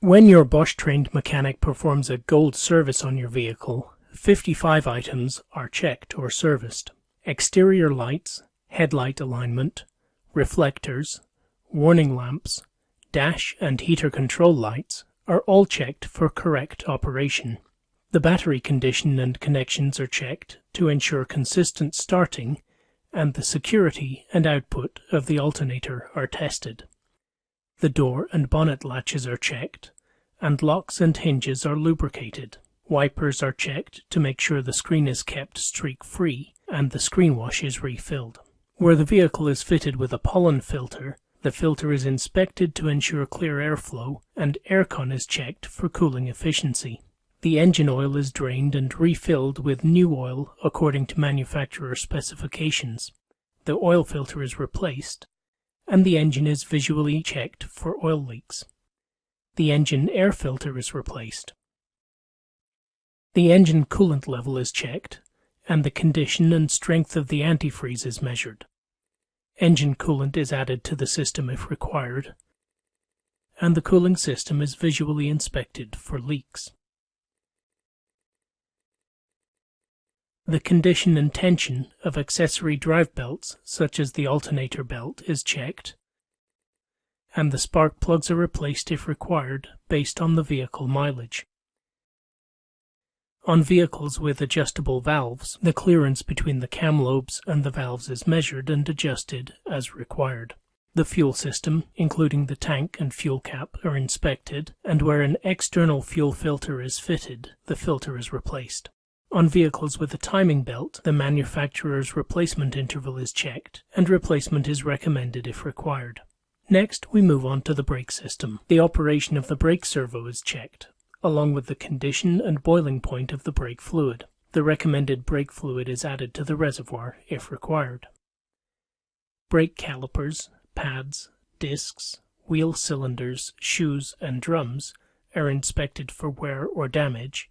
When your Bosch-trained mechanic performs a gold service on your vehicle, 55 items are checked or serviced. Exterior lights, headlight alignment, reflectors, warning lamps, dash and heater control lights are all checked for correct operation. The battery condition and connections are checked to ensure consistent starting, and the security and output of the alternator are tested. The door and bonnet latches are checked, and locks and hinges are lubricated. Wipers are checked to make sure the screen is kept streak-free and the screen wash is refilled. Where the vehicle is fitted with a pollen filter, the filter is inspected to ensure clear airflow, and aircon is checked for cooling efficiency. The engine oil is drained and refilled with new oil according to manufacturer specifications. The oil filter is replaced, and the engine is visually checked for oil leaks. The engine air filter is replaced. The engine coolant level is checked, and the condition and strength of the antifreeze is measured. Engine coolant is added to the system if required, and the cooling system is visually inspected for leaks. The condition and tension of accessory drive belts, such as the alternator belt, is checked, and the spark plugs are replaced if required based on the vehicle mileage. On vehicles with adjustable valves, the clearance between the cam lobes and the valves is measured and adjusted as required. The fuel system, including the tank and fuel cap, are inspected, and where an external fuel filter is fitted, the filter is replaced. On vehicles with a timing belt, the manufacturer's replacement interval is checked, and replacement is recommended if required. Next, we move on to the brake system. The operation of the brake servo is checked, along with the condition and boiling point of the brake fluid. The recommended brake fluid is added to the reservoir if required. Brake calipers, pads, discs, wheel cylinders, shoes, and drums are inspected for wear or damage,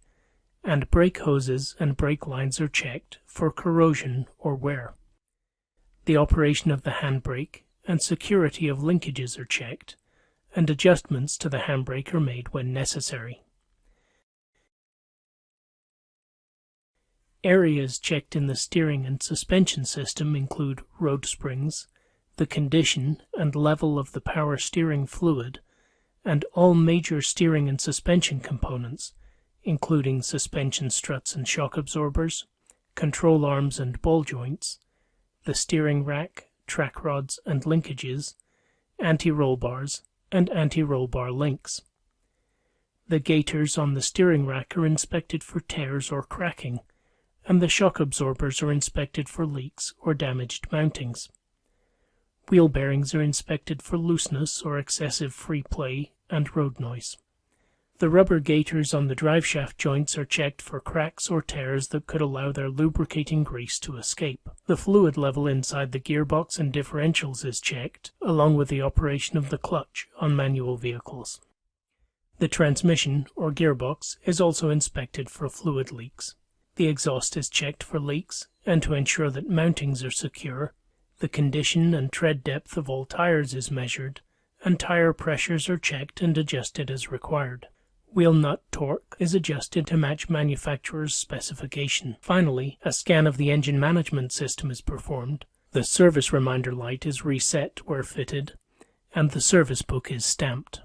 and brake hoses and brake lines are checked for corrosion or wear. The operation of the handbrake and security of linkages are checked, and adjustments to the handbrake are made when necessary. Areas checked in the steering and suspension system include road springs, the condition and level of the power steering fluid, and all major steering and suspension components, including suspension struts and shock absorbers, control arms and ball joints, the steering rack, track rods and linkages, anti-roll bars, and anti-roll bar links. The gaiters on the steering rack are inspected for tears or cracking, and the shock absorbers are inspected for leaks or damaged mountings. Wheel bearings are inspected for looseness or excessive free play and road noise. The rubber gaiters on the driveshaft joints are checked for cracks or tears that could allow their lubricating grease to escape. The fluid level inside the gearbox and differentials is checked, along with the operation of the clutch on manual vehicles. The transmission or gearbox is also inspected for fluid leaks. The exhaust is checked for leaks, and to ensure that mountings are secure, the condition and tread depth of all tires is measured, and tire pressures are checked and adjusted as required. Wheel nut torque is adjusted to match manufacturer's specification. Finally, a scan of the engine management system is performed, the service reminder light is reset where fitted, and the service book is stamped.